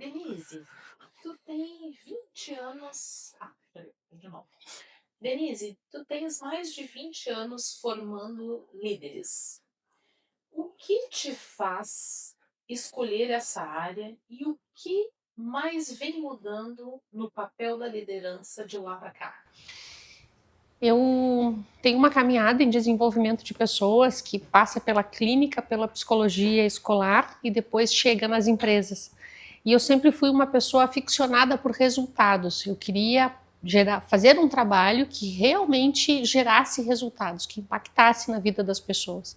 Denise, tu tem 20 anos. Peraí, de novo. Denise, tu tens mais de 20 anos formando líderes. O que te faz escolher essa área e o que mais vem mudando no papel da liderança de lá para cá? Eu tenho uma caminhada em desenvolvimento de pessoas que passa pela clínica, pela psicologia escolar e depois chega nas empresas. E eu sempre fui uma pessoa aficionada por resultados. Eu queria fazer um trabalho que realmente gerasse resultados, que impactasse na vida das pessoas.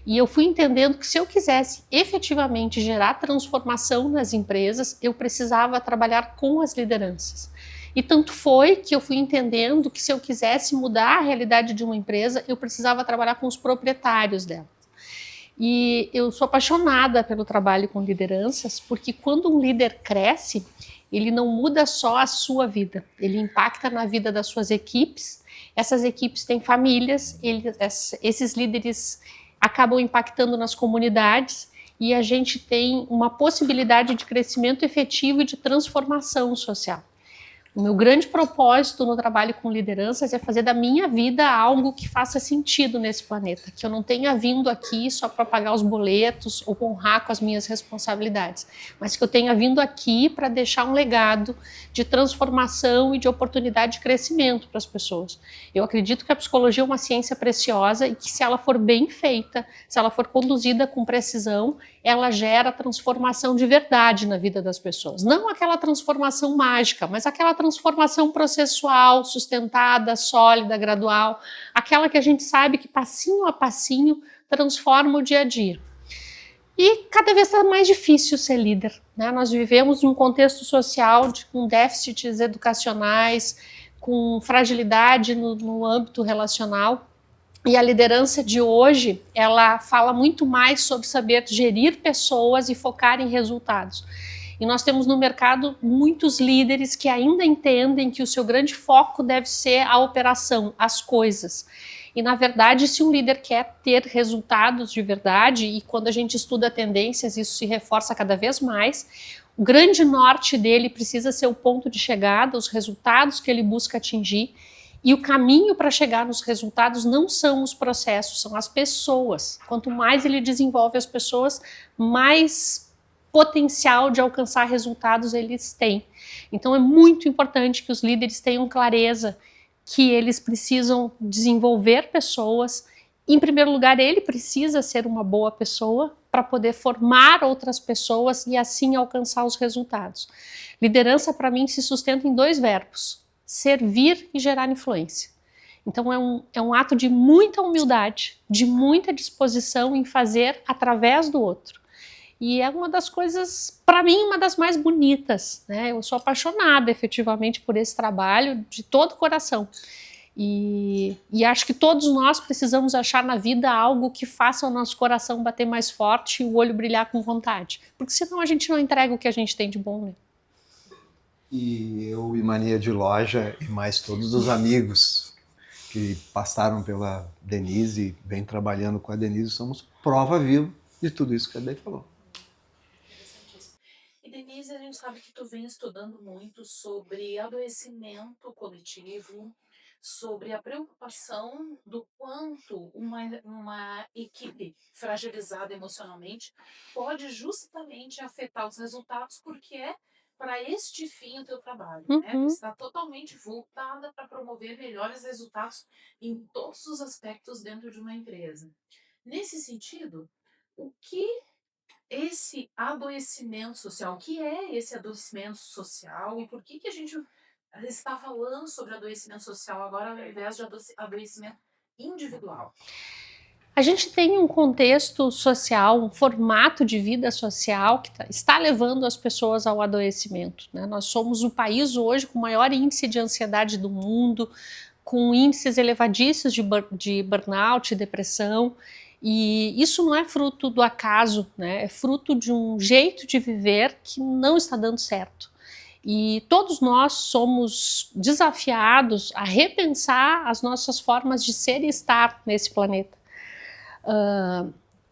E eu fui entendendo que se eu quisesse efetivamente gerar transformação nas empresas, eu precisava trabalhar com as lideranças. E tanto foi que eu fui entendendo que se eu quisesse mudar a realidade de uma empresa, eu precisava trabalhar com os proprietários dela. E eu sou apaixonada pelo trabalho com lideranças, porque quando um líder cresce, ele não muda só a sua vida, ele impacta na vida das suas equipes. Essas equipes têm famílias, esses líderes acabam impactando nas comunidades e a gente tem uma possibilidade de crescimento efetivo e de transformação social. O meu grande propósito no trabalho com lideranças é fazer da minha vida algo que faça sentido nesse planeta, que eu não tenha vindo aqui só para pagar os boletos ou honrar com as minhas responsabilidades, mas que eu tenha vindo aqui para deixar um legado de transformação e de oportunidade de crescimento para as pessoas. Eu acredito que a psicologia é uma ciência preciosa e que se ela for bem feita, se ela for conduzida com precisão, ela gera transformação de verdade na vida das pessoas. Não aquela transformação mágica, mas aquela transformação processual, sustentada, sólida, gradual, aquela que a gente sabe que passinho a passinho transforma o dia a dia. E cada vez está mais difícil ser líder, né? Nós vivemos num contexto social com déficits educacionais, com fragilidade no âmbito relacional. E a liderança de hoje, ela fala muito mais sobre saber gerir pessoas e focar em resultados. E nós temos no mercado muitos líderes que ainda entendem que o seu grande foco deve ser a operação, as coisas. E, na verdade, se um líder quer ter resultados de verdade, e quando a gente estuda tendências, isso se reforça cada vez mais, o grande norte dele precisa ser o ponto de chegada, os resultados que ele busca atingir. E o caminho para chegar nos resultados não são os processos, são as pessoas. Quanto mais ele desenvolve as pessoas, mais potencial de alcançar resultados eles têm. Então é muito importante que os líderes tenham clareza que eles precisam desenvolver pessoas. Em primeiro lugar, ele precisa ser uma boa pessoa para poder formar outras pessoas e assim alcançar os resultados. Liderança, para mim, se sustenta em dois verbos: servir e gerar influência. Então é um ato de muita humildade, de muita disposição em fazer através do outro. E é uma das coisas, para mim, uma das mais bonitas, né? Eu sou apaixonada efetivamente por esse trabalho de todo o coração. E acho que todos nós precisamos achar na vida algo que faça o nosso coração bater mais forte e o olho brilhar com vontade. Porque senão a gente não entrega o que a gente tem de bom, né? E eu e Mania de Loja e mais todos os amigos que passaram pela Denise, vem trabalhando com a Denise, somos prova viva de tudo isso que a Dei falou. E Denise, a gente sabe que tu vem estudando muito sobre adoecimento coletivo, sobre a preocupação do quanto uma equipe fragilizada emocionalmente pode justamente afetar os resultados, porque é para este fim o teu trabalho, né? Tu está totalmente voltada para promover melhores resultados em todos os aspectos dentro de uma empresa. Nesse sentido, o que esse adoecimento social, o que é esse adoecimento social e por que a gente está falando sobre adoecimento social agora ao invés de adoecimento individual? A gente tem um contexto social, um formato de vida social que está levando as pessoas ao adoecimento, né? Nós somos o país hoje com o maior índice de ansiedade do mundo, com índices elevadíssimos de burnout, depressão, e isso não é fruto do acaso, né? É fruto de um jeito de viver que não está dando certo. E todos nós somos desafiados a repensar as nossas formas de ser e estar nesse planeta.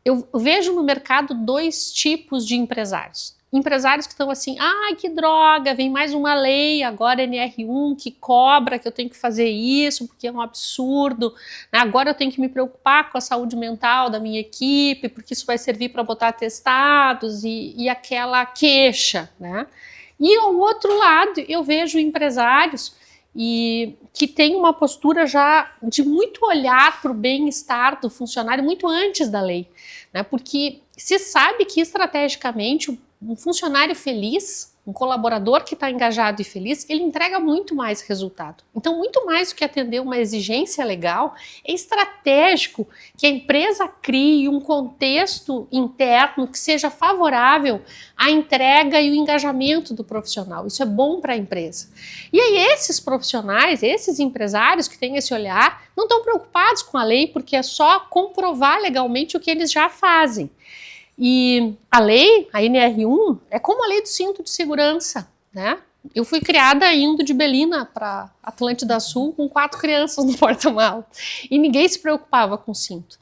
Eu vejo no mercado dois tipos de empresários. empresários que estão assim, ai, que droga, vem mais uma lei, agora NR1, que cobra que eu tenho que fazer isso, porque é um absurdo, né? Agora eu tenho que me preocupar com a saúde mental da minha equipe, porque isso vai servir para botar atestados e aquela queixa, né? E ao outro lado, eu vejo empresários que têm uma postura já de muito olhar para o bem-estar do funcionário muito antes da lei, né? Porque se sabe que estrategicamente um funcionário feliz, um colaborador que está engajado e feliz, ele entrega muito mais resultado. Então, muito mais do que atender uma exigência legal, é estratégico que a empresa crie um contexto interno que seja favorável à entrega e o engajamento do profissional. Isso é bom para a empresa. E aí esses profissionais, esses empresários que têm esse olhar, não estão preocupados com a lei, porque é só comprovar legalmente o que eles já fazem. E a lei, a NR1, é como a lei do cinto de segurança, né? Eu fui criada indo de Belina para Atlântida Sul com 4 crianças no porta-malas e ninguém se preocupava com cinto.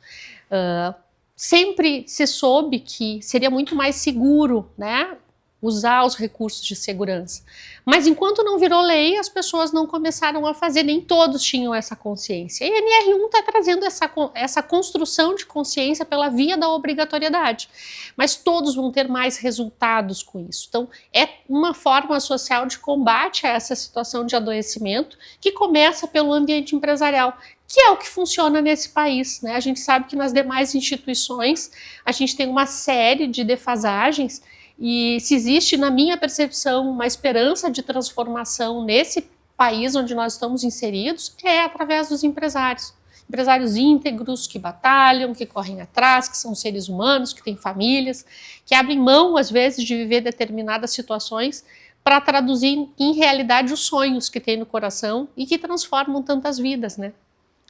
Sempre se soube que seria muito mais seguro, né, usar os recursos de segurança. Mas enquanto não virou lei, as pessoas não começaram a fazer, nem todos tinham essa consciência. E a NR1 está trazendo essa construção de consciência pela via da obrigatoriedade. Mas todos vão ter mais resultados com isso. Então, é uma forma social de combate a essa situação de adoecimento que começa pelo ambiente empresarial, que é o que funciona nesse país, né? A gente sabe que nas demais instituições a gente tem uma série de defasagens. E se existe, na minha percepção, uma esperança de transformação nesse país onde nós estamos inseridos, é através dos empresários. Empresários íntegros, que batalham, que correm atrás, que são seres humanos, que têm famílias, que abrem mão, às vezes, de viver determinadas situações para traduzir em realidade os sonhos que têm no coração e que transformam tantas vidas, né?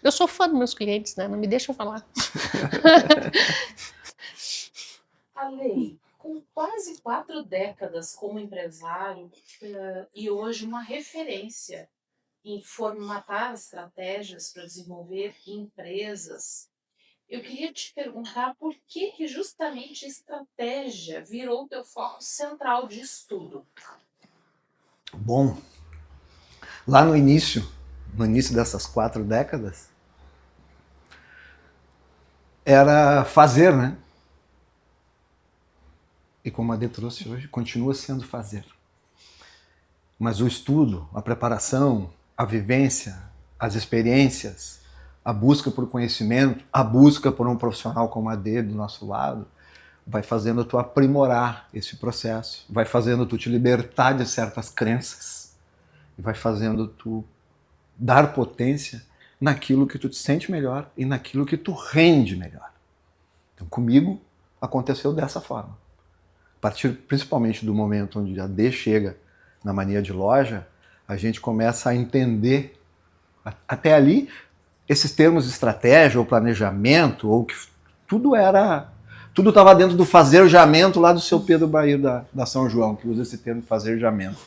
Eu sou fã dos meus clientes, né? Não me deixam falar. A lei, com quase 4 décadas como empresário e hoje uma referência em formatar estratégias para desenvolver empresas, eu queria te perguntar por que justamente a estratégia virou o teu foco central de estudo? Bom, lá no início dessas 4 décadas, era fazer, né? E como a Dê trouxe hoje, continua sendo fazer. Mas o estudo, a preparação, a vivência, as experiências, a busca por conhecimento, a busca por um profissional como a Dê do nosso lado, vai fazendo tu aprimorar esse processo, vai fazendo tu te libertar de certas crenças, e vai fazendo tu dar potência naquilo que tu te sente melhor e naquilo que tu rende melhor. Então, comigo, aconteceu dessa forma. A partir principalmente do momento onde a Dê chega na mania de loja, a gente começa a entender, até ali, esses termos de estratégia ou planejamento, ou que tudo estava dentro do fazerjamento lá do seu Pedro Bahia da São João, que usa esse termo fazerjamento.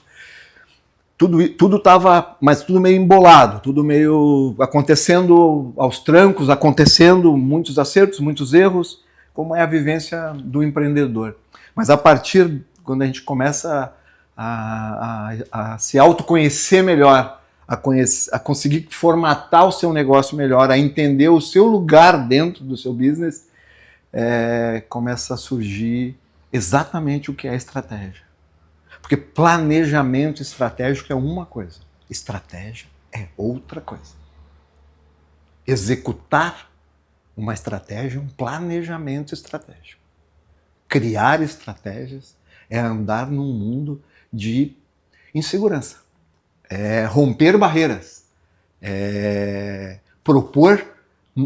Tudo estava, mas tudo meio embolado, tudo meio acontecendo aos trancos, acontecendo muitos acertos, muitos erros, como é a vivência do empreendedor. Mas a partir, quando a gente começa a se autoconhecer melhor, a conseguir formatar o seu negócio melhor, a entender o seu lugar dentro do seu business, começa a surgir exatamente o que é estratégia. Porque planejamento estratégico é uma coisa, estratégia é outra coisa. Executar uma estratégia é um planejamento estratégico. Criar estratégias é andar num mundo de insegurança, é romper barreiras, é propor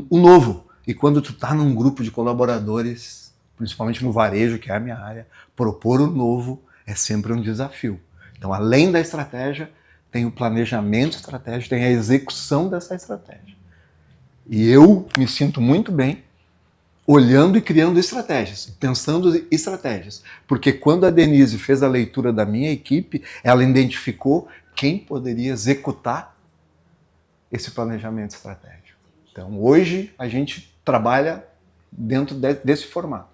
o novo. E quando tu está num grupo de colaboradores, principalmente no varejo, que é a minha área, propor o novo é sempre um desafio. Então, além da estratégia, tem o planejamento estratégico, tem a execução dessa estratégia. E eu me sinto muito bem olhando e criando estratégias, pensando em estratégias. Porque quando a Denise fez a leitura da minha equipe, ela identificou quem poderia executar esse planejamento estratégico. Então, hoje, a gente trabalha dentro desse formato.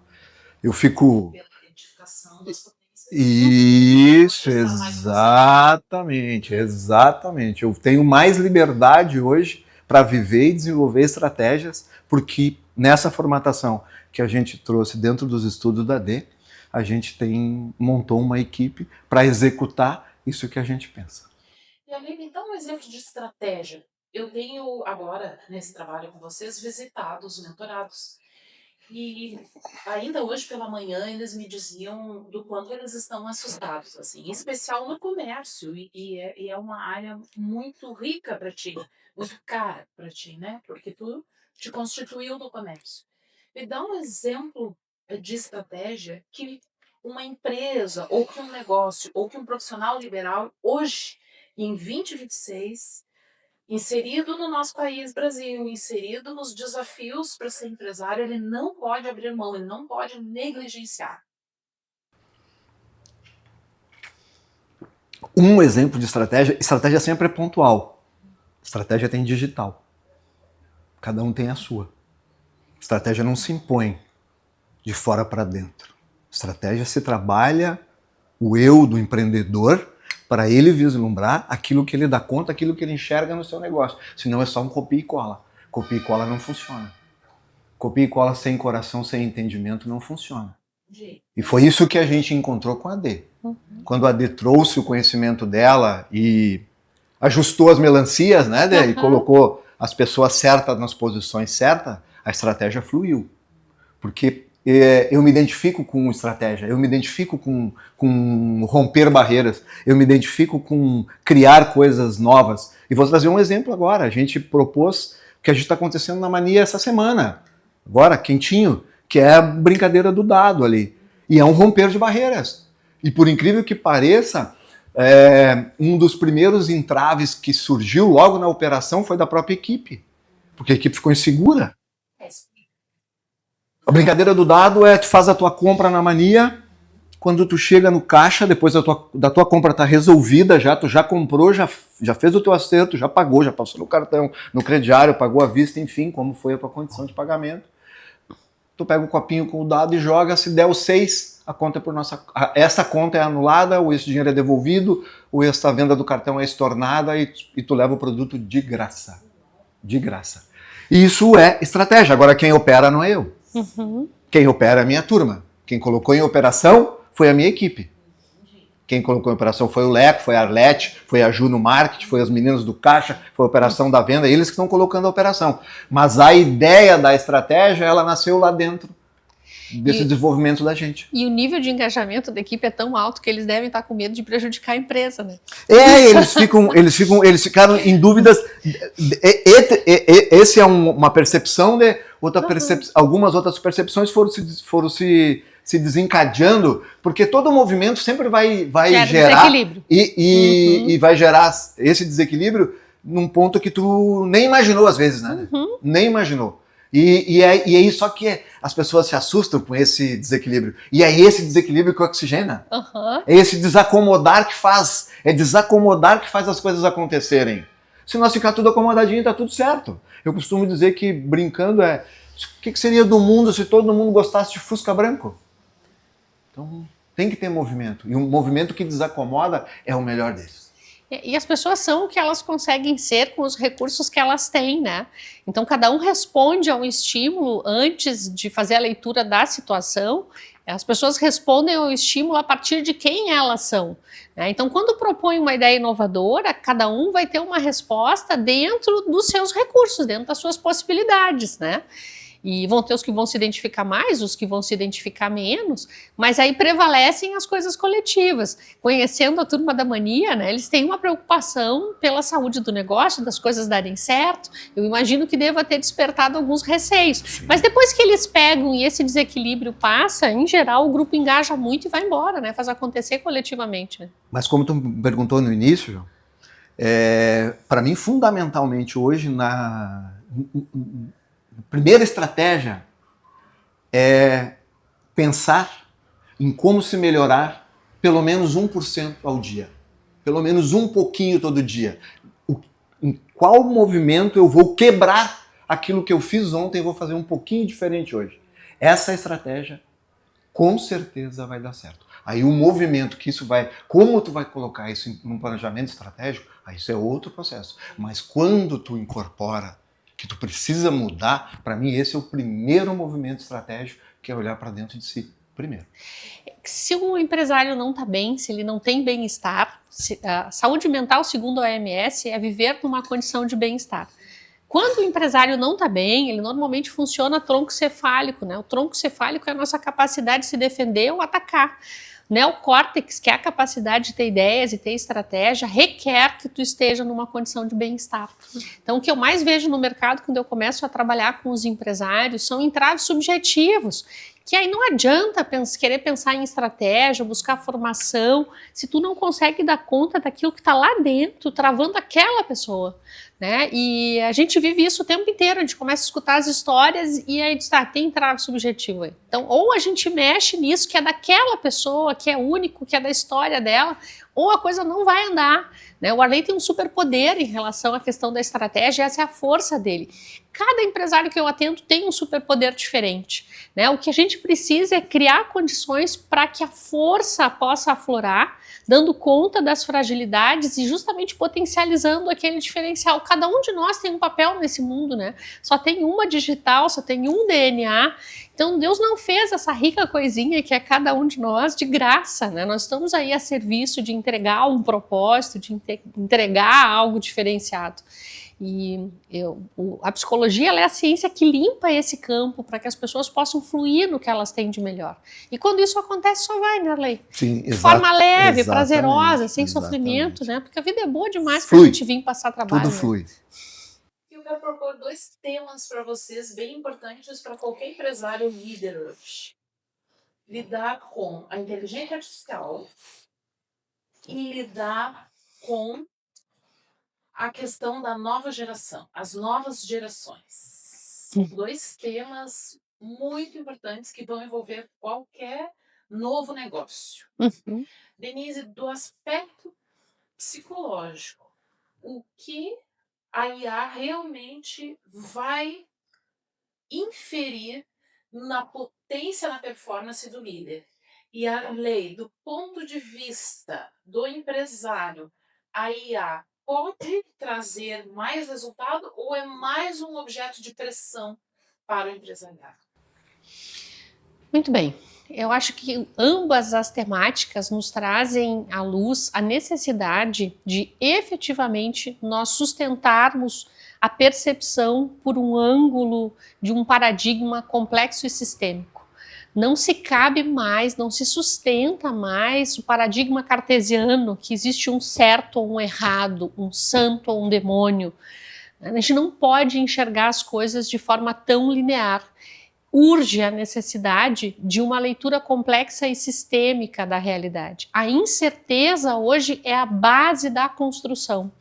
Eu fico... Pela identificação das potências Isso, Está mais exatamente. Eu tenho mais liberdade hoje para viver e desenvolver estratégias, porque nessa formatação que a gente trouxe dentro dos estudos da D, a gente montou uma equipe para executar isso que a gente pensa. E Aline, então um exemplo de estratégia. Eu tenho agora, nesse trabalho com vocês, visitado os mentorados. E ainda hoje pela manhã eles me diziam do quanto eles estão assustados, assim, em especial no comércio. E é uma área muito rica para ti, muito cara para ti, né? Porque tu te constituiu no comércio. Me dá um exemplo de estratégia que uma empresa, ou que um negócio, ou que um profissional liberal, hoje, em 2026, inserido no nosso país, Brasil, inserido nos desafios para ser empresário, ele não pode abrir mão, ele não pode negligenciar. Um exemplo de estratégia sempre é pontual. Estratégia tem digital. Cada um tem a sua. Estratégia não se impõe de fora para dentro. Estratégia se trabalha o eu do empreendedor para ele vislumbrar aquilo que ele dá conta, aquilo que ele enxerga no seu negócio. Senão é só um copia e cola. Copia e cola não funciona. Copia e cola sem coração, sem entendimento não funciona. E foi isso que a gente encontrou com a AD. Quando a AD trouxe o conhecimento dela e ajustou as melancias, né, Dê? E colocou as pessoas certas nas posições certas, a estratégia fluiu. Porque eu me identifico com estratégia, eu me identifico com romper barreiras, eu me identifico com criar coisas novas. E vou trazer um exemplo agora. A gente propôs o que a gente está acontecendo na Mania essa semana. Agora, quentinho, que é a brincadeira do dado ali. E é um romper de barreiras. E por incrível que pareça, um dos primeiros entraves que surgiu logo na operação foi da própria equipe. Porque a equipe ficou insegura. A brincadeira do dado é tu faz a tua compra na Mania, quando tu chega no caixa, depois da tua compra tá resolvida já, tu já comprou, já fez o teu acerto, já pagou, já passou no cartão, no crediário, pagou à vista, enfim, como foi a tua condição de pagamento. Tu pega o copinho com o dado e joga, se der o 6, a conta é por nossa... Essa conta é anulada, ou esse dinheiro é devolvido, ou essa venda do cartão é estornada e tu leva o produto de graça. De graça. E isso é estratégia. Agora quem opera não é eu. Quem opera é a minha turma. Quem colocou em operação foi a minha equipe. Quem colocou em operação foi o Leco, foi a Arlete, foi a Ju no marketing, foi as meninas do caixa, foi a operação da venda, eles que estão colocando a operação. Mas a ideia da estratégia, ela nasceu lá dentro desse desenvolvimento da gente. E o nível de engajamento da equipe é tão alto que eles devem estar com medo de prejudicar a empresa, né? Eles ficaram em dúvidas. Esse é uma percepção de outra algumas outras percepções foram se desencadeando, porque todo movimento sempre vai gerar desequilíbrio. E vai gerar esse desequilíbrio num ponto que tu nem imaginou às vezes, né? Nem imaginou. E aí só que as pessoas se assustam com esse desequilíbrio. E é esse desequilíbrio que oxigena. É esse desacomodar que faz. É desacomodar que faz as coisas acontecerem. Se nós ficar tudo acomodadinho, tá tudo certo. Eu costumo dizer que, brincando, o que seria do mundo se todo mundo gostasse de Fusca branco? Então, tem que ter movimento. E um movimento que desacomoda é o melhor deles. E as pessoas são o que elas conseguem ser com os recursos que elas têm, né? Então, cada um responde a um estímulo antes de fazer a leitura da situação. As pessoas respondem ao estímulo a partir de quem elas são, né? Então, quando propõe uma ideia inovadora, cada um vai ter uma resposta dentro dos seus recursos, dentro das suas possibilidades, né? E vão ter os que vão se identificar mais, os que vão se identificar menos, mas aí prevalecem as coisas coletivas. Conhecendo a turma da Mania, né, eles têm uma preocupação pela saúde do negócio, das coisas darem certo. Eu imagino que deva ter despertado alguns receios. Sim. Mas depois que eles pegam e esse desequilíbrio passa, em geral o grupo engaja muito e vai embora, né, faz acontecer coletivamente. Né? Mas como tu me perguntou no início, João, para mim, fundamentalmente hoje, a primeira estratégia é pensar em como se melhorar pelo menos 1% ao dia. Pelo menos um pouquinho todo dia. Em qual movimento eu vou quebrar aquilo que eu fiz ontem e vou fazer um pouquinho diferente hoje. Essa estratégia, com certeza, vai dar certo. Aí o movimento que isso vai, como tu vai colocar isso num planejamento estratégico, aí isso é outro processo. Mas quando tu incorpora que tu precisa mudar, para mim esse é o primeiro movimento estratégico, que é olhar para dentro de si primeiro. Se o empresário não está bem, se ele não tem bem-estar, a saúde mental, segundo a OMS, é viver numa condição de bem-estar. Quando o empresário não está bem, ele normalmente funciona troncocefálico, né? O troncocefálico é a nossa capacidade de se defender ou atacar. O neocórtex, que é a capacidade de ter ideias e ter estratégia, requer que tu esteja numa condição de bem-estar. Então, o que eu mais vejo no mercado quando eu começo a trabalhar com os empresários são entraves subjetivos, que aí não adianta querer pensar em estratégia, buscar formação, se tu não consegue dar conta daquilo que está lá dentro, travando aquela pessoa, né? E a gente vive isso o tempo inteiro, a gente começa a escutar as histórias e aí diz, tem entrave subjetivo aí. Então, ou a gente mexe nisso que é daquela pessoa, que é único, que é da história dela, ou a coisa não vai andar, né? O Arley tem um superpoder em relação à questão da estratégia, essa é a força dele. Cada empresário que eu atendo tem um superpoder diferente, né? O que a gente precisa é criar condições para que a força possa aflorar, dando conta das fragilidades e justamente potencializando aquele diferencial. Cada um de nós tem um papel nesse mundo, né? Só tem uma digital, só tem um DNA. Então Deus não fez essa rica coisinha que é cada um de nós de graça, né? Nós estamos aí a serviço de entregar um propósito, de entregar algo diferenciado. E a psicologia ela é a ciência que limpa esse campo para que as pessoas possam fluir no que elas têm de melhor. E quando isso acontece, só vai, né, Arley? Sim, de forma leve, prazerosa, sem exatamente. Sofrimento, né? Porque a vida é boa demais Flui. pra gente vir passar trabalho. Tudo né? flui. Eu quero propor 2 temas para vocês bem importantes para qualquer empresário líder hoje. Lidar com a inteligência artificial e lidar com a questão da nova geração, as novas gerações. São 2 temas muito importantes que vão envolver qualquer novo negócio. Uhum. Denise, do aspecto psicológico, o que a IA realmente vai inferir na potência, na performance do líder? E a lei, do ponto de vista do empresário, a IA pode trazer mais resultado ou é mais um objeto de pressão para o empresariado? Muito bem. Eu acho que ambas as temáticas nos trazem à luz a necessidade de efetivamente nós sustentarmos a percepção por um ângulo de um paradigma complexo e sistêmico. Não se cabe mais, não se sustenta mais o paradigma cartesiano que existe um certo ou um errado, um santo ou um demônio. A gente não pode enxergar as coisas de forma tão linear. Urge a necessidade de uma leitura complexa e sistêmica da realidade. A incerteza hoje é a base da construção.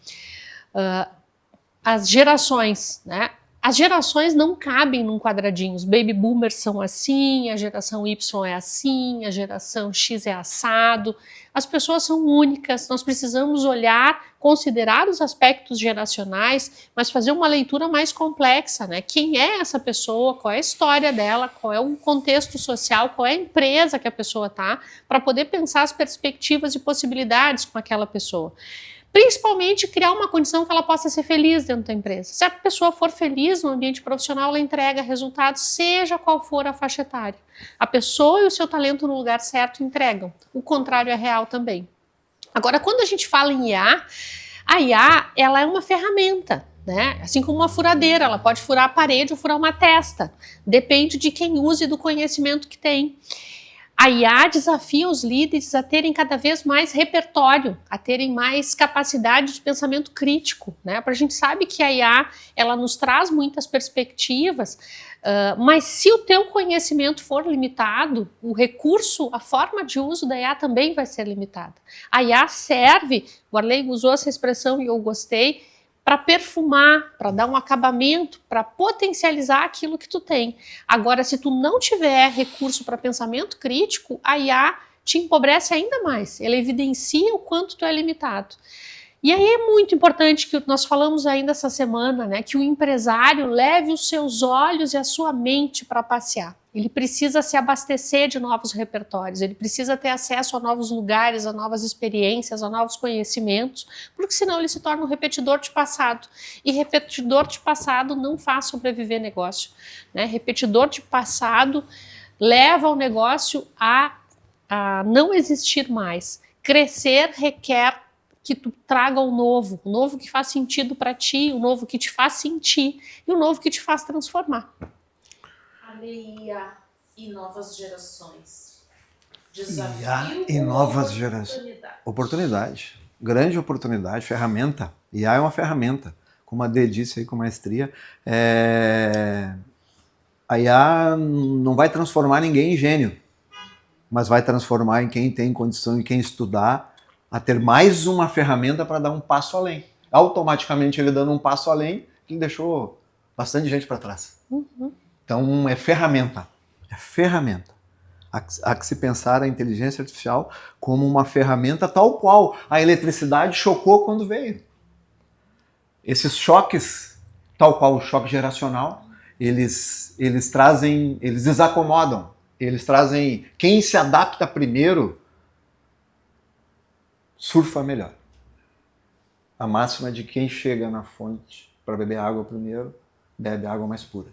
As gerações, né? As gerações não cabem num quadradinho. Os baby boomers são assim, a geração Y é assim, a geração X é assado. As pessoas são únicas, nós precisamos olhar, considerar os aspectos geracionais, mas fazer uma leitura mais complexa, né? Quem é essa pessoa, qual é a história dela, qual é o contexto social, qual é a empresa que a pessoa está, para poder pensar as perspectivas e possibilidades com aquela pessoa. Principalmente criar uma condição que ela possa ser feliz dentro da empresa. Se a pessoa for feliz no ambiente profissional, ela entrega resultados, seja qual for a faixa etária. A pessoa e o seu talento no lugar certo entregam. O contrário é real também. Agora, quando a gente fala em IA, a IA ela é uma ferramenta, né? Assim como uma furadeira, ela pode furar a parede ou furar uma testa. Depende de quem use e do conhecimento que tem. A IA desafia os líderes a terem cada vez mais repertório, a terem mais capacidade de pensamento crítico, né? Porque a gente sabe que a IA ela nos traz muitas perspectivas, mas se o teu conhecimento for limitado, o recurso, a forma de uso da IA também vai ser limitada. A IA serve, o Arley usou essa expressão e eu gostei, para perfumar, para dar um acabamento, para potencializar aquilo que tu tem. Agora, se tu não tiver recurso para pensamento crítico, a IA te empobrece ainda mais. Ela evidencia o quanto tu é limitado. E aí é muito importante que nós falamos ainda essa semana, né, que o empresário leve os seus olhos e a sua mente para passear. ele precisa se abastecer de novos repertórios, ele precisa ter acesso a novos lugares, a novas experiências, a novos conhecimentos, porque senão ele se torna um repetidor de passado. E repetidor de passado não faz sobreviver negócio, né? Repetidor de passado leva o negócio a não existir mais. Crescer requer que tu traga o novo que faz sentido para ti, o novo que te faz sentir e o novo que te faz transformar. IA e novas gerações. IA Desafio e ou novas gerações. oportunidade? Oportunidade. Grande oportunidade, ferramenta. IA é uma ferramenta. Como a Dê disse aí com maestria, a IA não vai transformar ninguém em gênio, mas vai transformar em quem tem condição e quem estudar a ter mais uma ferramenta para dar um passo além. Automaticamente ele dando um passo além, ele deixou bastante gente para trás. Então é ferramenta. É ferramenta. Há que se pensar a inteligência artificial como uma ferramenta tal qual a eletricidade chocou quando veio. Esses choques, tal qual o choque geracional, eles desacomodam. Eles trazem... Quem se adapta primeiro, surfa melhor. A máxima de quem chega na fonte para beber água primeiro, bebe água mais pura.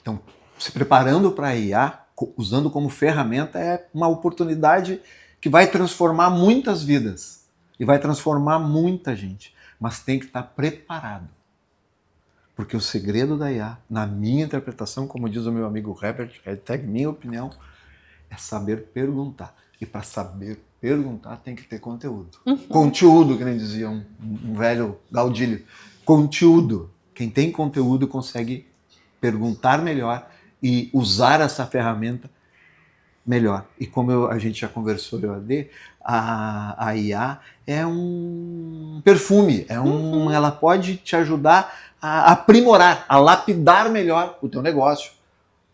Então, se preparando para a IA, usando como ferramenta, é uma oportunidade que vai transformar muitas vidas e vai transformar muita gente, mas tem que estar preparado. Porque o segredo da IA, na minha interpretação, como diz o meu amigo Herbert, minha opinião, é saber perguntar. E para saber perguntar tem que ter conteúdo. Conteúdo, que nem dizia um velho Gaudílio. Conteúdo. Quem tem conteúdo consegue perguntar melhor e usar essa ferramenta melhor. E como a gente já conversou, eu e a Dê, a IA é um perfume, ela pode te ajudar a aprimorar, a lapidar melhor o teu negócio,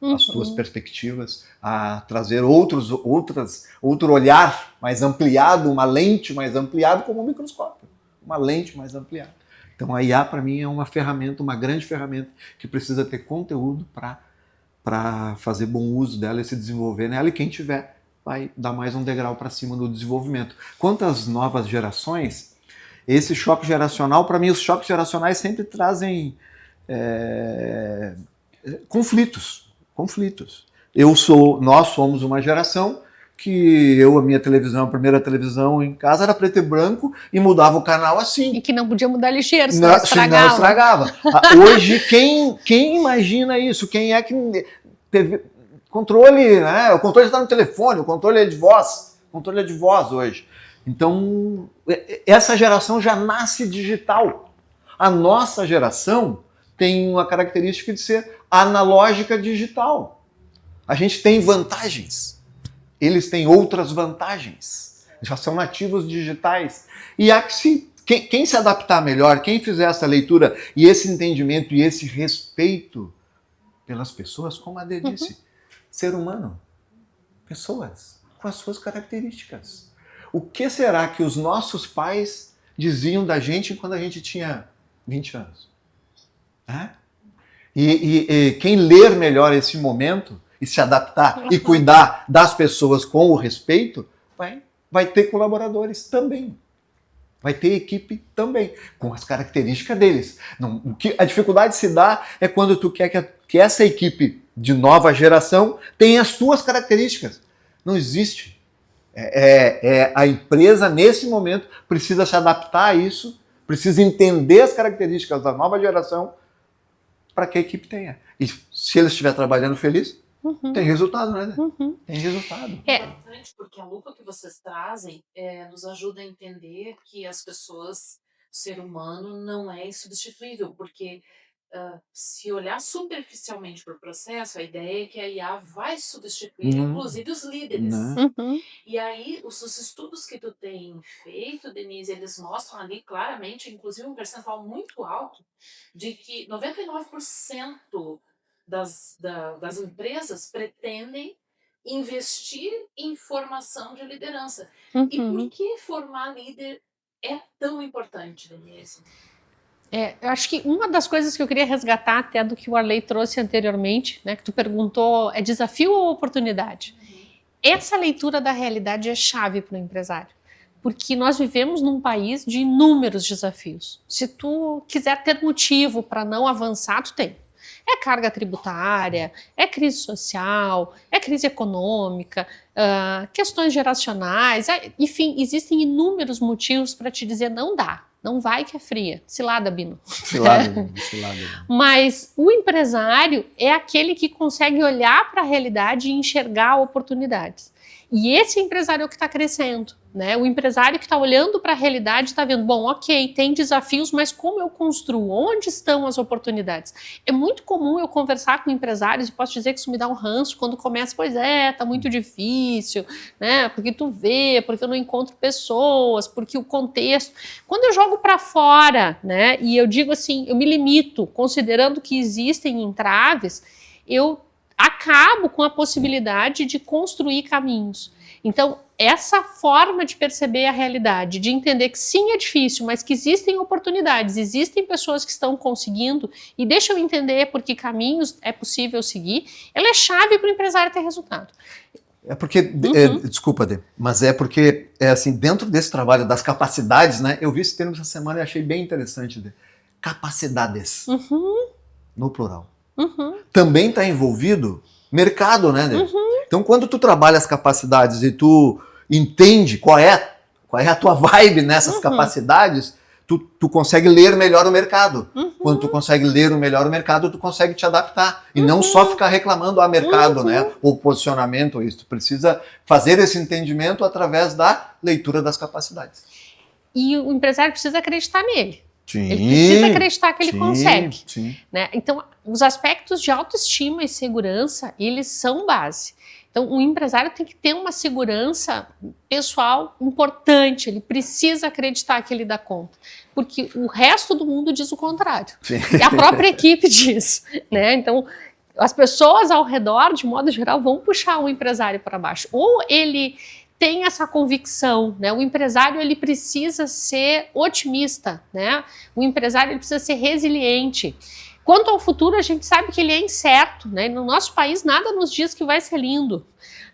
as tuas perspectivas, a trazer outro olhar mais ampliado, uma lente mais ampliada, como um microscópio, uma lente mais ampliada. Então a IA para mim é uma ferramenta, uma grande ferramenta que precisa ter conteúdo para fazer bom uso dela e se desenvolver nela, e quem tiver vai dar mais um degrau para cima no desenvolvimento. Quanto às novas gerações, esse choque geracional, para mim os choques geracionais sempre trazem conflitos. Nós somos uma geração que a minha televisão, a primeira televisão em casa era preto e branco e mudava o canal assim. E que não podia mudar lixeiro, senão estragava. Hoje, quem imagina isso? Quem é que teve controle, né? O controle está no telefone, o controle é de voz. O controle é de voz hoje. Então, essa geração já nasce digital. A nossa geração tem uma característica de ser analógica digital. A gente tem vantagens. Eles têm outras vantagens. Já são nativos digitais. E há que quem se adaptar melhor, quem fizer essa leitura e esse entendimento e esse respeito pelas pessoas, como a Dê disse, ser humano, pessoas com as suas características. O que será que os nossos pais diziam da gente quando a gente tinha 20 anos? E quem ler melhor esse momento e se adaptar e cuidar das pessoas com o respeito, vai ter colaboradores também. Vai ter equipe também, com as características deles. A dificuldade se dá é quando tu quer que essa equipe de nova geração tenha as tuas características. Não existe. A empresa, nesse momento, precisa se adaptar a isso, precisa entender as características da nova geração para que a equipe tenha. E se ele estiver trabalhando feliz, tem resultado, né? Tem resultado. É importante porque a lupa que vocês trazem nos ajuda a entender que as pessoas, o ser humano, não é insubstituível, porque se olhar superficialmente para o processo, a ideia é que a IA vai substituir, inclusive, os líderes. E aí, os estudos que tu tem feito, Denise, eles mostram ali claramente, inclusive um percentual muito alto, de que 99% das empresas pretendem investir em formação de liderança. E por que formar líder é tão importante, Denise? Eu acho que uma das coisas que eu queria resgatar até do que o Arley trouxe anteriormente, né, que tu perguntou, é desafio ou oportunidade? Essa leitura da realidade é chave para o empresário, porque nós vivemos num país de inúmeros desafios. Se tu quiser ter motivo para não avançar, tu tem. É carga tributária, é crise social, é crise econômica, questões geracionais, enfim, existem inúmeros motivos para te dizer não dá. Não vai que é fria. Cilada, Bino. Cilada. Mas o empresário é aquele que consegue olhar para a realidade e enxergar oportunidades. E esse empresário é o que está crescendo, né? O empresário que está olhando para a realidade está vendo, bom, ok, tem desafios, mas como eu construo? Onde estão as oportunidades? É muito comum eu conversar com empresários e posso dizer que isso me dá um ranço quando começa, pois é, tá muito difícil, né? Porque tu vê, porque eu não encontro pessoas, porque o contexto. Quando eu jogo para fora, né? E eu digo assim, eu me limito, considerando que existem entraves, eu acabo com a possibilidade de construir caminhos. Então, essa forma de perceber a realidade, de entender que sim, é difícil, mas que existem oportunidades, existem pessoas que estão conseguindo, e deixa eu entender por que caminhos é possível seguir, ela é chave para o empresário ter resultado. É porque, desculpa, Dê, mas é porque, assim, dentro desse trabalho das capacidades, né, eu vi esse termo essa semana e achei bem interessante, Dê. Capacidades, no plural. Também está envolvido mercado, né? Então, quando tu trabalha as capacidades e tu entende qual é a tua vibe nessas capacidades, tu consegue ler melhor o mercado. Quando tu consegue ler melhor o mercado, tu consegue te adaptar. E não só ficar reclamando ao mercado, né? Ou posicionamento, isso. Tu precisa fazer esse entendimento através da leitura das capacidades. E o empresário precisa acreditar nele. Sim, ele precisa acreditar que ele consegue. Sim. Né? Então, os aspectos de autoestima e segurança, eles são base. Então, o empresário tem que ter uma segurança pessoal importante, ele precisa acreditar que ele dá conta, porque o resto do mundo diz o contrário. Sim. E a própria equipe diz. Né? Então, as pessoas ao redor, de modo geral, vão puxar o empresário para baixo. Ou ele tem essa convicção, né? O empresário ele precisa ser otimista, né? O empresário ele precisa ser resiliente. Quanto ao futuro, a gente sabe que ele é incerto, né? No nosso país, nada nos diz que vai ser lindo.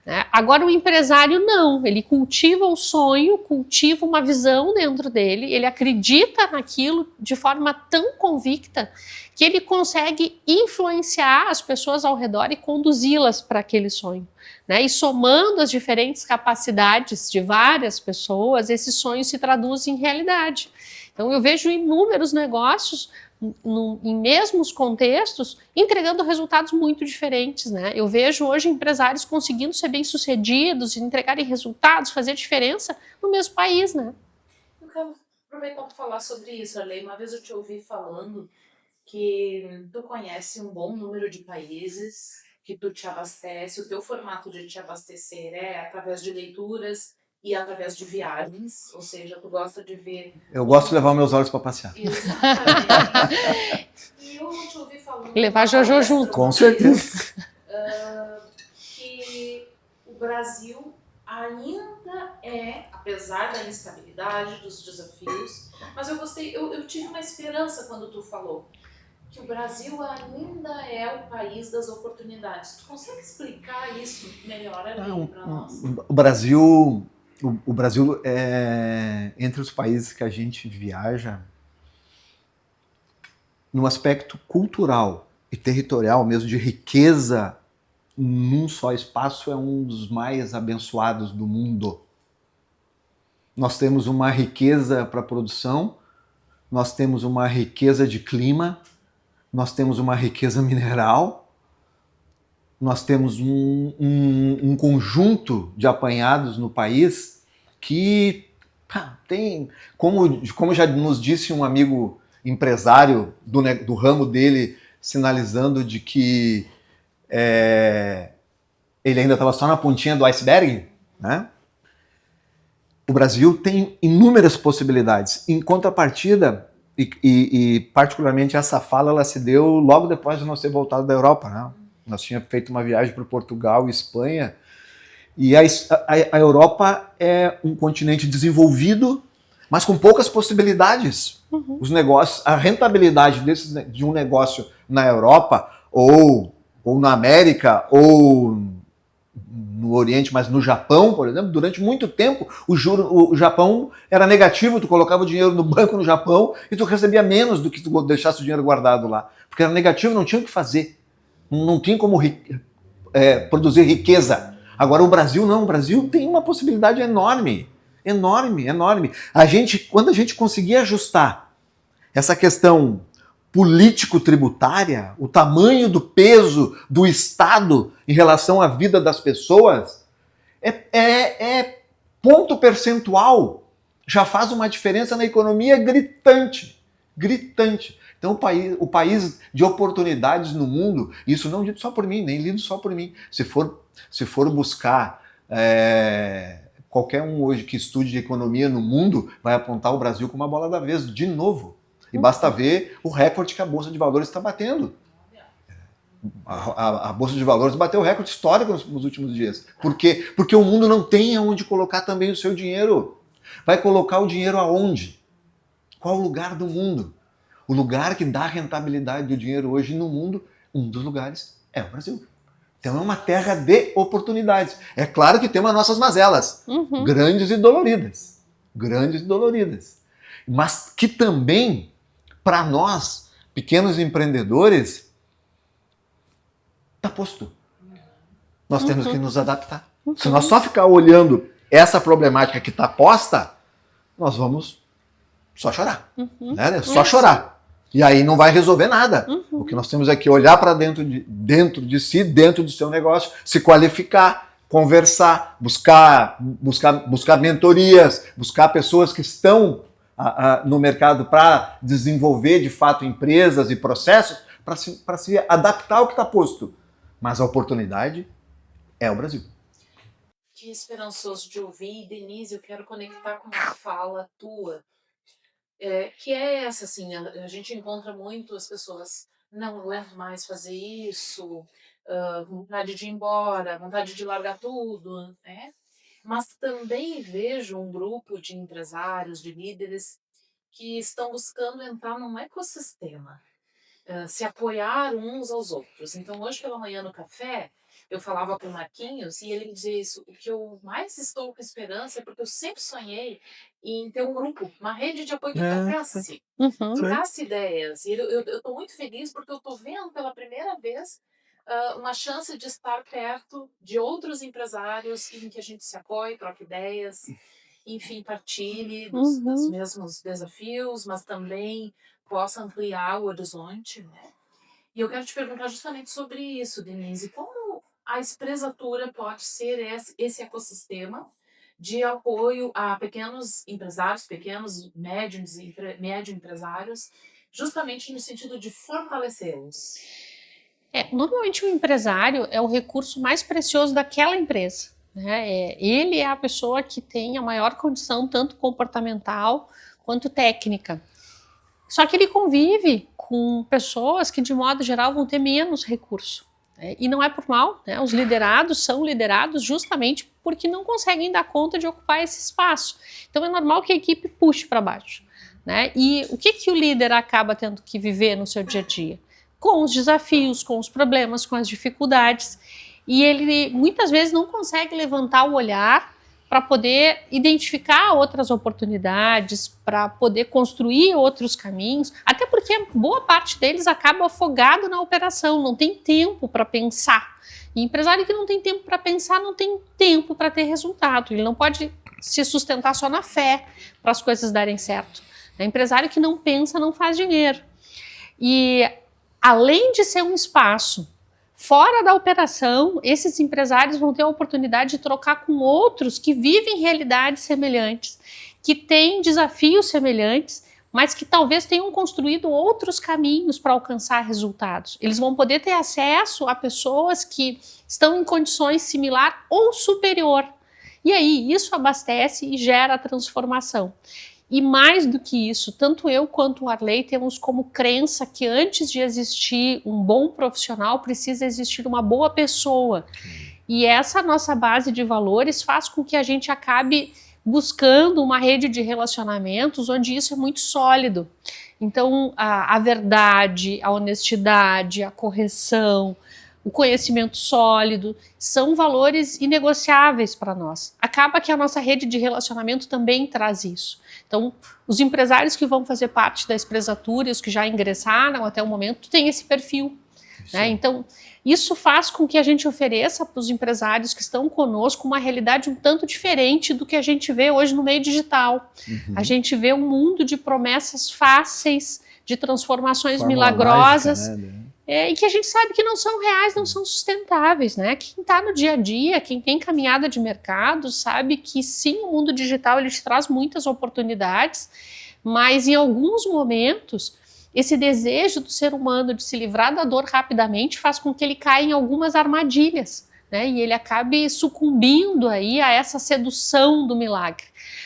Né? Agora, o empresário não, ele cultiva o sonho, cultiva uma visão dentro dele, ele acredita naquilo de forma tão convicta que ele consegue influenciar as pessoas ao redor e conduzi-las para aquele sonho. Né? E somando as diferentes capacidades de várias pessoas, esse sonho se traduz em realidade. Então, eu vejo inúmeros negócios em mesmos contextos, entregando resultados muito diferentes, né? Eu vejo hoje empresários conseguindo ser bem-sucedidos, entregarem resultados, fazer diferença no mesmo país, né? Eu quero aproveitar para falar sobre isso, Arley. Uma vez eu te ouvi falando que tu conhece um bom número de países, que tu te abastece, o teu formato de te abastecer é através de leituras e através de viagens, ou seja, tu gosta de ver... Eu gosto de levar meus olhos para passear. Exatamente. E eu te ouvi falando... Levar Jojo junto. Com certeza. Que o Brasil ainda é, apesar da instabilidade, dos desafios, mas eu tive uma esperança quando tu falou que o Brasil ainda é o país das oportunidades. Tu consegue explicar isso melhor ali para nós? O Brasil é entre os países que a gente viaja no aspecto cultural e territorial mesmo, de riqueza num só espaço, é um dos mais abençoados do mundo. Nós temos uma riqueza para produção, nós temos uma riqueza de clima, nós temos uma riqueza mineral, nós temos um conjunto de apanhados no país que tem, como já nos disse um amigo empresário do ramo dele, sinalizando de que ele ainda estava só na pontinha do iceberg, né? O Brasil tem inúmeras possibilidades. Em contrapartida, e particularmente essa fala, ela se deu logo depois de nós ter voltado da Europa, né? Nós tínhamos feito uma viagem para Portugal e Espanha, e a Europa é um continente desenvolvido, mas com poucas possibilidades. Os negócios, a rentabilidade de um negócio na Europa, ou na América, ou no Oriente, mas no Japão, por exemplo, durante muito tempo, o Japão era negativo, tu colocava o dinheiro no banco no Japão e tu recebia menos do que tu deixasse o dinheiro guardado lá. Porque era negativo, não tinha o que fazer. Não tinha como produzir riqueza. Agora o Brasil não, o Brasil tem uma possibilidade enorme. Enorme, enorme. Quando a gente conseguir ajustar essa questão político-tributária, o tamanho do peso do Estado em relação à vida das pessoas, ponto percentual. Já faz uma diferença na economia gritante. Gritante. Então o país de oportunidades no mundo, isso não dito só por mim, nem lido só por mim. Se for buscar qualquer um hoje que estude economia no mundo, vai apontar o Brasil como a bola da vez, de novo. E basta ver o recorde que a Bolsa de Valores está batendo. A Bolsa de Valores bateu o recorde histórico nos últimos dias. Por quê? Porque o mundo não tem aonde colocar também o seu dinheiro. Vai colocar o dinheiro aonde? Qual o lugar do mundo? O lugar que dá rentabilidade do dinheiro hoje no mundo, um dos lugares é o Brasil. Então é uma terra de oportunidades. É claro que temos as nossas mazelas, grandes e doloridas. Grandes e doloridas. Mas que também, para nós, pequenos empreendedores, está posto. Nós temos que nos adaptar. Se nós só ficar olhando essa problemática que está posta, nós vamos só chorar. Né? Só chorar. E aí não vai resolver nada. O que nós temos é que olhar para dentro de si, dentro do seu negócio, se qualificar, conversar, buscar mentorias, buscar pessoas que estão no mercado para desenvolver de fato empresas e processos para se adaptar ao que está posto. Mas a oportunidade é o Brasil. Que esperançoso de ouvir. Denise, eu quero conectar com uma fala tua, que é essa, assim, a gente encontra muito as pessoas, não aguento mais fazer isso, vontade de ir embora, vontade de largar tudo, né? Mas também vejo um grupo de empresários, de líderes, que estão buscando entrar num ecossistema, se apoiar uns aos outros. Então, hoje pela manhã no café, eu falava com o Marquinhos e ele me dizia isso: o que eu mais estou com esperança é porque eu sempre sonhei em ter um grupo, uma rede de apoio que trocasse ideias. E eu estou muito feliz porque eu estou vendo pela primeira vez uma chance de estar perto de outros empresários em que a gente se apoie, troque ideias, enfim, partilhe dos mesmos desafios, mas também possa ampliar o horizonte, né? E eu quero te perguntar justamente sobre isso, Denise. Como a Espresatura pode ser esse ecossistema de apoio a pequenos empresários, pequenos, médio empresários, justamente no sentido de fortalecê-los? Normalmente o empresário é o recurso mais precioso daquela empresa. Né? Ele é a pessoa que tem a maior condição, tanto comportamental quanto técnica. Só que ele convive com pessoas que, de modo geral, vão ter menos recurso. Né? E não é por mal, né? Os liderados são liderados justamente porque não conseguem dar conta de ocupar esse espaço. Então é normal que a equipe puxe para baixo. Né? E o que o líder acaba tendo que viver no seu dia a dia? Com os desafios, com os problemas, com as dificuldades. E ele muitas vezes não consegue levantar o olhar para poder identificar outras oportunidades, para poder construir outros caminhos, até porque boa parte deles acaba afogado na operação, não tem tempo para pensar. E empresário que não tem tempo para pensar, não tem tempo para ter resultado, ele não pode se sustentar só na fé para as coisas darem certo. Empresário que não pensa, não faz dinheiro. E além de ser um espaço fora da operação, esses empresários vão ter a oportunidade de trocar com outros que vivem realidades semelhantes, que têm desafios semelhantes, mas que talvez tenham construído outros caminhos para alcançar resultados. Eles vão poder ter acesso a pessoas que estão em condições similar ou superior. E aí, isso abastece e gera transformação. E mais do que isso, tanto eu quanto o Arley temos como crença que antes de existir um bom profissional, precisa existir uma boa pessoa. E essa nossa base de valores faz com que a gente acabe buscando uma rede de relacionamentos onde isso é muito sólido. Então, a verdade, a honestidade, a correção, o conhecimento sólido, são valores inegociáveis para nós. Acaba que a nossa rede de relacionamento também traz isso. Então, os empresários que vão fazer parte da Expresatura, os que já ingressaram até o momento, têm esse perfil. Né? Então, isso faz com que a gente ofereça para os empresários que estão conosco uma realidade um tanto diferente do que a gente vê hoje no meio digital. A gente vê um mundo de promessas fáceis, de transformações milagrosas, mágica, né? e que a gente sabe que não são reais, não são sustentáveis, né? Quem está no dia a dia, quem tem caminhada de mercado, sabe que sim, o mundo digital ele te traz muitas oportunidades, mas em alguns momentos esse desejo do ser humano de se livrar da dor rapidamente faz com que ele caia em algumas armadilhas, né? E ele acabe sucumbindo aí a essa sedução do milagre.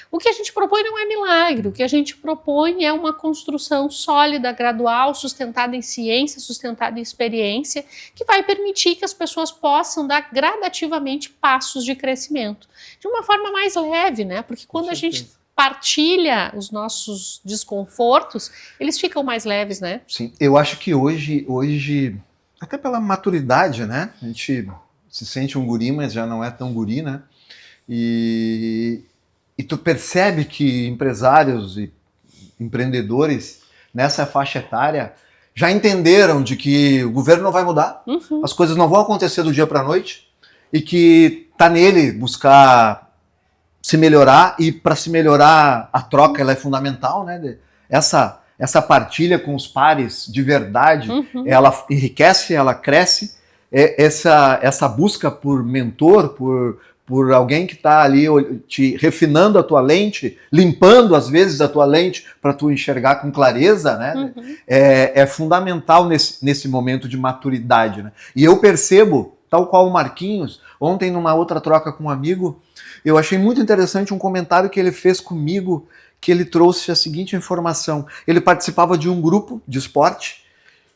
O que a gente propõe não é milagre, o que a gente propõe é uma construção sólida, gradual, sustentada em ciência, sustentada em experiência, que vai permitir que as pessoas possam dar gradativamente passos de crescimento, de uma forma mais leve, né? Porque quando a gente partilha os nossos desconfortos, eles ficam mais leves, né? Sim, eu acho que hoje, até pela maturidade, né? A gente se sente um guri, mas já não é tão guri, né? E tu percebe que empresários e empreendedores nessa faixa etária já entenderam de que o governo não vai mudar, as coisas não vão acontecer do dia para a noite, e que tá nele buscar se melhorar, e para se melhorar a troca ela é fundamental, né? Essa partilha com os pares de verdade, ela enriquece, ela cresce, essa busca por mentor, por alguém que está ali te refinando a tua lente, limpando às vezes a tua lente para tu enxergar com clareza, né? É fundamental nesse momento de maturidade, né? E eu percebo, tal qual o Marquinhos, ontem numa outra troca com um amigo, eu achei muito interessante um comentário que ele fez comigo, que ele trouxe a seguinte informação. Ele participava de um grupo de esporte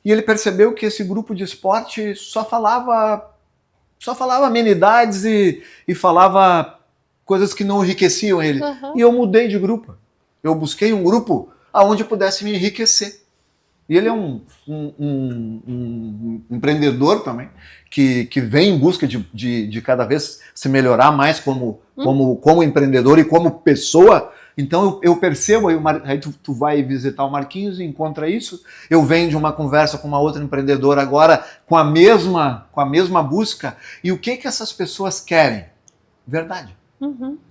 e ele percebeu que esse grupo de esporte só falava amenidades e falava coisas que não enriqueciam ele. E eu mudei de grupo. Eu busquei um grupo onde pudesse me enriquecer. E ele é um empreendedor também, que vem em busca de cada vez se melhorar mais como empreendedor e como pessoa. Então eu percebo, aí tu vai visitar o Marquinhos e encontra isso. Eu venho de uma conversa com uma outra empreendedora agora com a mesma busca. E o que essas pessoas querem? Verdade.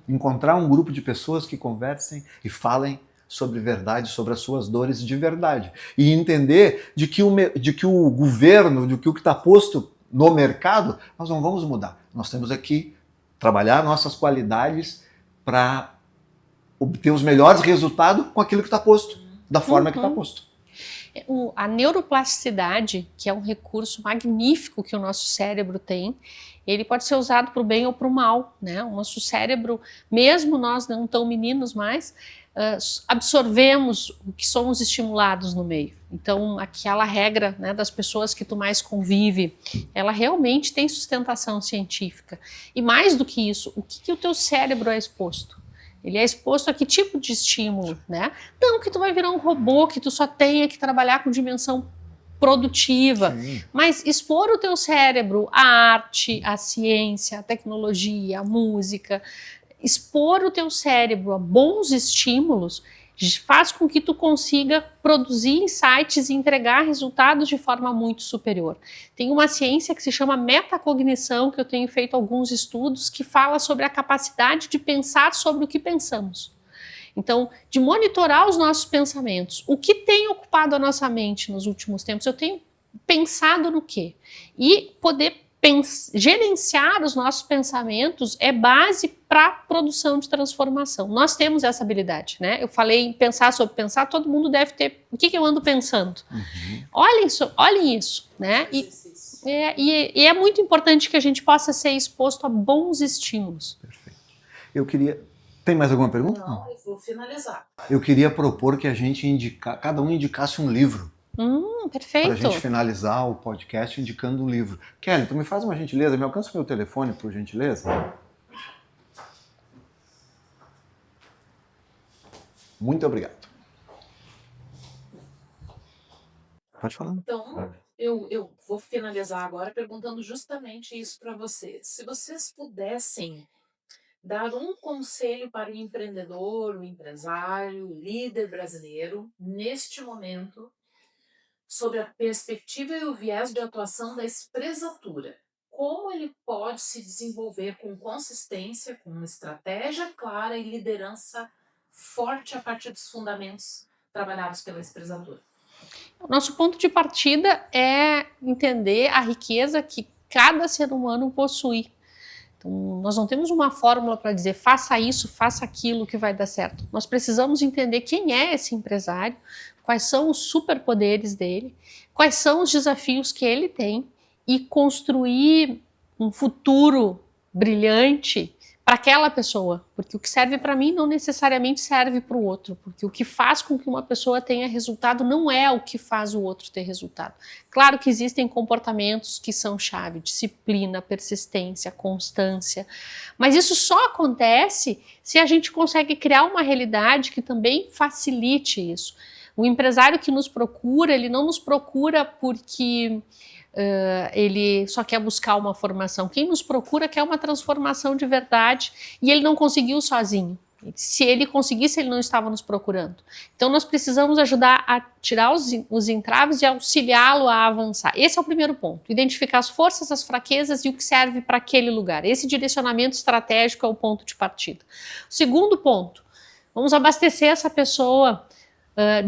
Encontrar um grupo de pessoas que conversem e falem sobre verdade, sobre as suas dores de verdade. E entender de que o governo, de que o que está posto no mercado, nós não vamos mudar. Nós temos aqui trabalhar nossas qualidades para obter os melhores resultados com aquilo que está posto, da forma que está posto. A neuroplasticidade, que é um recurso magnífico que o nosso cérebro tem, ele pode ser usado para o bem ou para o mal, né? O nosso cérebro, mesmo nós não tão meninos mais, absorvemos o que somos estimulados no meio. Então, aquela regra, né, das pessoas que tu mais convive, ela realmente tem sustentação científica. E mais do que isso, o que o teu cérebro é exposto? Ele é exposto a que tipo de estímulo, né? Não que tu vai virar um robô, que tu só tenha que trabalhar com dimensão produtiva, mas expor o teu cérebro à arte, à ciência, à tecnologia, à música, expor o teu cérebro a bons estímulos faz com que tu consiga produzir insights e entregar resultados de forma muito superior. Tem uma ciência que se chama metacognição, que eu tenho feito alguns estudos, que fala sobre a capacidade de pensar sobre o que pensamos. Então, de monitorar os nossos pensamentos. O que tem ocupado a nossa mente nos últimos tempos? Eu tenho pensado no quê? E poder gerenciar os nossos pensamentos é base para a produção de transformação. Nós temos essa habilidade, né? Eu falei em pensar sobre pensar, todo mundo deve ter. O que eu ando pensando? Olhem isso, né? E é muito importante que a gente possa ser exposto a bons estímulos. Perfeito. Eu queria... Tem mais alguma pergunta? Não, eu vou finalizar. Eu queria propor que a gente cada um indicasse um livro. Perfeito. Para a gente finalizar o podcast indicando um livro. Kelly, tu me faz uma gentileza, me alcança o meu telefone, por gentileza? Muito obrigado. Pode falar. Então, eu vou finalizar agora perguntando justamente isso para vocês. Se vocês pudessem dar um conselho para o empreendedor, o empresário, o líder brasileiro, neste momento, sobre a perspectiva e o viés de atuação da espresatura. Como ele pode se desenvolver com consistência, com uma estratégia clara e liderança forte a partir dos fundamentos trabalhados pela espresatura. O nosso ponto de partida é entender a riqueza que cada ser humano possui. Então, nós não temos uma fórmula para dizer faça isso, faça aquilo que vai dar certo. Nós precisamos entender quem é esse empresário, quais são os superpoderes dele, quais são os desafios que ele tem e construir um futuro brilhante para aquela pessoa, porque o que serve para mim não necessariamente serve para o outro, porque o que faz com que uma pessoa tenha resultado não é o que faz o outro ter resultado. Claro que existem comportamentos que são chave, disciplina, persistência, constância, mas isso só acontece se a gente consegue criar uma realidade que também facilite isso. O empresário que nos procura, ele não nos procura porque ele só quer buscar uma formação. Quem nos procura quer uma transformação de verdade e ele não conseguiu sozinho. Se ele conseguisse, ele não estava nos procurando. Então nós precisamos ajudar a tirar os entraves e auxiliá-lo a avançar. Esse é o primeiro ponto. Identificar as forças, as fraquezas e o que serve para aquele lugar. Esse direcionamento estratégico é o ponto de partida. O segundo ponto, vamos abastecer essa pessoa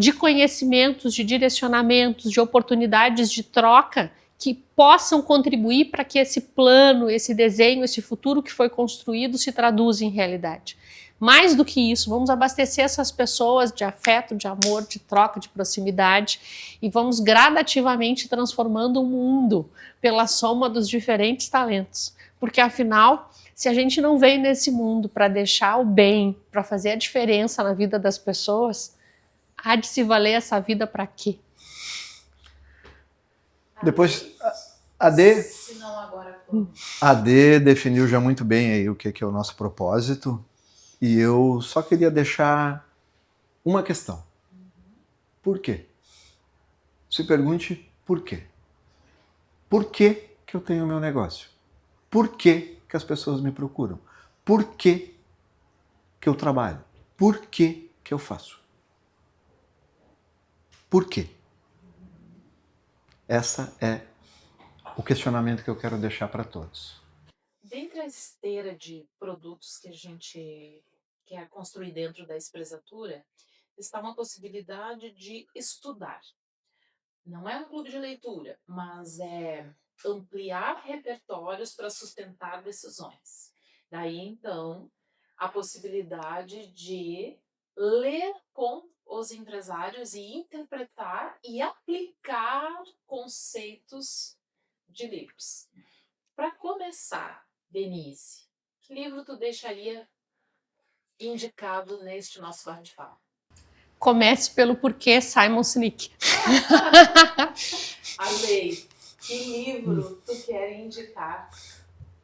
de conhecimentos, de direcionamentos, de oportunidades de troca que possam contribuir para que esse plano, esse desenho, esse futuro que foi construído se traduza em realidade. Mais do que isso, vamos abastecer essas pessoas de afeto, de amor, de troca, de proximidade e vamos gradativamente transformando o mundo pela soma dos diferentes talentos. Porque afinal, se a gente não veio nesse mundo para deixar o bem, para fazer a diferença na vida das pessoas, há de se valer essa vida para quê? Depois, a D definiu já muito bem aí o que é o nosso propósito e eu só queria deixar uma questão. Por quê? Se pergunte por quê. Por que que eu tenho o meu negócio? Por que que as pessoas me procuram? Por que que eu trabalho? Por que que eu faço? Por quê? Essa é o questionamento que eu quero deixar para todos. Dentre a esteira de produtos que a gente quer construir dentro da espresatura, está uma possibilidade de estudar. Não é um clube de leitura, mas é ampliar repertórios para sustentar decisões. Daí, então, a possibilidade de ler com os empresários e interpretar e aplicar conceitos de livros. Para começar, Denise, que livro tu deixaria indicado neste nosso bate-papo? Comece pelo porquê Simon Sinek. A lei. Que livro tu quer indicar?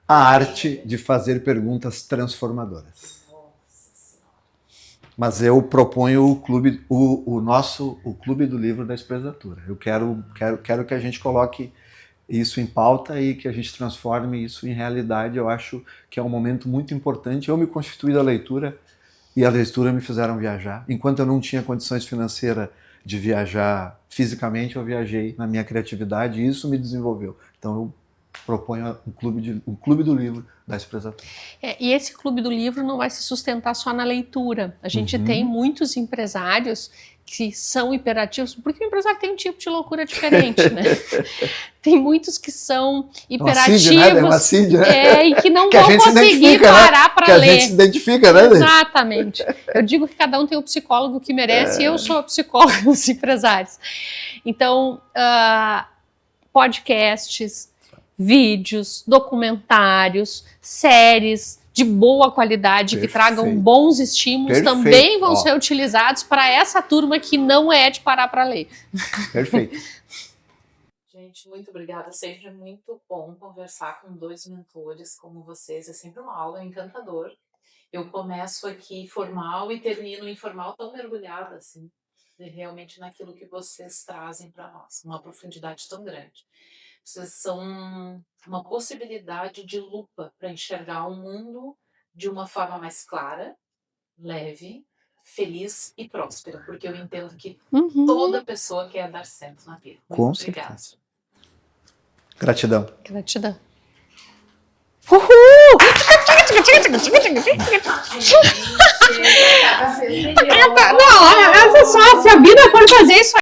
A arte de fazer perguntas transformadoras. Nossa Senhora. Mas eu proponho o clube, o clube do livro da espresatura. Eu quero que a gente coloque isso em pauta e que a gente transforme isso em realidade. Eu acho que é um momento muito importante. Eu me constituí da leitura e a leitura me fizeram viajar. Enquanto eu não tinha condições financeiras de viajar fisicamente, eu viajei na minha criatividade e isso me desenvolveu. Então eu proponho um clube do livro da espresatura. E esse clube do livro não vai se sustentar só na leitura. A gente tem muitos empresários que são hiperativos, porque o empresário tem um tipo de loucura diferente, né? Tem muitos que são hiperativos e que não vão conseguir parar para ler. Que a gente se identifica, né? Exatamente. Eu digo que cada um tem o psicólogo que merece e eu sou a psicóloga dos empresários. Então, podcasts, vídeos, documentários, séries de boa qualidade que tragam bons estímulos também vão ser utilizados para essa turma que não é de parar para ler. Perfeito. Gente, muito obrigada. Sempre muito bom conversar com dois mentores como vocês. É sempre uma aula encantador. Eu começo aqui formal e termino informal, tão mergulhada assim, realmente naquilo que vocês trazem para nós, uma profundidade tão grande. Vocês são uma possibilidade de lupa para enxergar o mundo de uma forma mais clara, leve, feliz e próspera, porque eu entendo que toda pessoa quer dar certo na vida. Com Muito obrigada. certeza. Gratidão. Gratidão. Uhul! Gente, cada vez melhor. Não, olha só, se a vida for fazer isso